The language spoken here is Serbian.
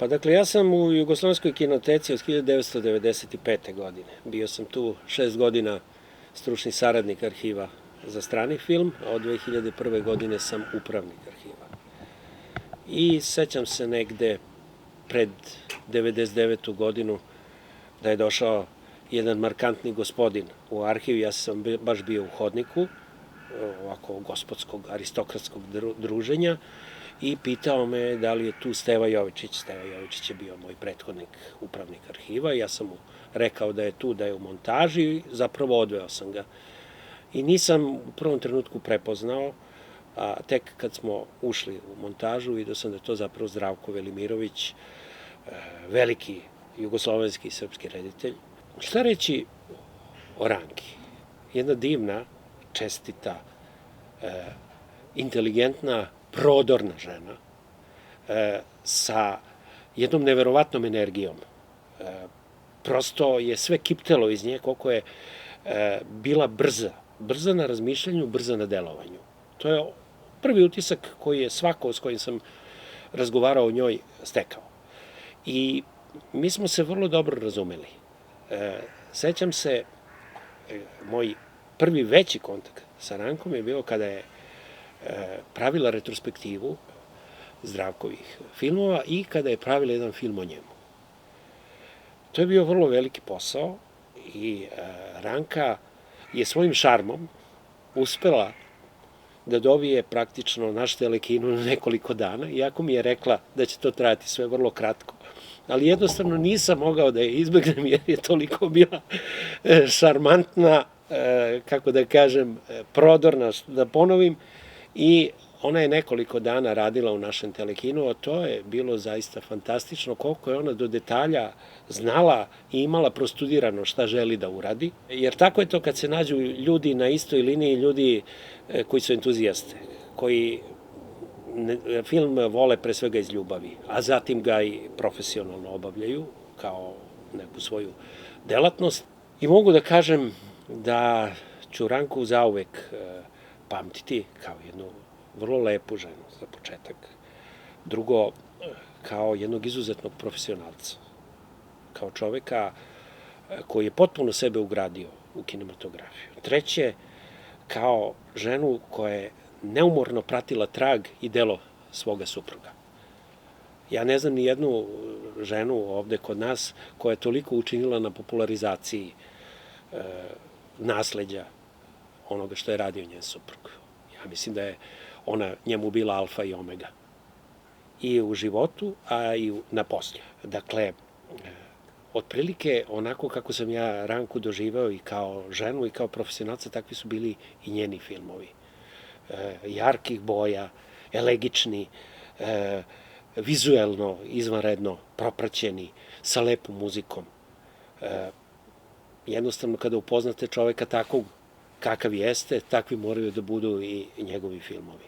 Pa dakle, ja sam u Jugoslovenskoj kinoteci od 1995. godine. Bio sam tu 6 godina stručni saradnik arhiva za strani film, a od 2001. godine sam upravnik arhiva. I sećam se negde pred 99. godinu da je došao jedan markantni gospodin u arhiv. Ja sam baš bio u hodniku, ovako gospodskog, aristokratskog druženja, i pitao me da li je tu Steva Jovičić. Steva Jovičić je bio moj prethodnik, upravnik arhiva. Ja sam mu rekao da je tu, da je u montaži, zapravo odveo sam ga. I nisam u prvom trenutku prepoznao, a tek kad smo ušli u montažu, vidio sam da je to zapravo Zdravko Velimirović, veliki jugoslovenski i srpski reditelj. Šta reći o Ranki? Jedna divna, čestita, inteligentna, prodorna žena sa jednom neverovatnom energijom. Prosto je sve kiptelo iz nje koliko je bila brza. Brza na razmišljanju, brza na delovanju. To je prvi utisak koji je svako s kojim sam razgovarao o njoj stekao. I mi smo se vrlo dobro razumeli. Sećam se, moj prvi veći kontakt sa Rankom je bio kada je pravila retrospektivu Zdravkovih filmova i kada je pravila jedan film o njemu. To je bio vrlo veliki posao i Ranka je svojim šarmom uspela da dobije praktično naš Telekino na nekoliko dana, iako mi je rekla da će to trajati sve vrlo kratko. Ali jednostavno nisam mogao da je izbegnem jer je toliko bila šarmantna, kako da kažem, prodorna, da ponovim, i ona je nekoliko dana radila u našem Telekinu, a to je bilo zaista fantastično koliko je ona do detalja znala i imala prostudirano šta želi da uradi, jer tako je to kad se nađu ljudi na istoj liniji, ljudi koji su entuzijaste, koji film vole pre svega iz ljubavi, a zatim ga i profesionalno obavljaju kao neku svoju delatnost. I mogu da kažem da ću Ranku zauvek pamtiti kao jednu vrlo lepu ženu za početak. Drugo, kao jednog izuzetnog profesionalca. Kao čoveka koji je potpuno sebe ugradio u kinematografiju. Treće, kao ženu koja je neumorno pratila trag i delo svoga supruga. Ja ne znam ni jednu ženu ovde kod nas koja je toliko učinila na popularizaciji nasleđa onoga što je radio njen suprug. Ja mislim da je ona njemu bila alfa i omega. I u životu, a i na poslu. Dakle, otprilike onako kako sam ja Ranku doživeo i kao ženu i kao profesionalca, takvi su bili i njeni filmovi. Jarkih boja, elegični, vizuelno, izvanredno propraćeni, sa lepom muzikom. Jednostavno, kada upoznate čoveka takvog kakav jeste, takvi moraju da budu i njegovi filmovi.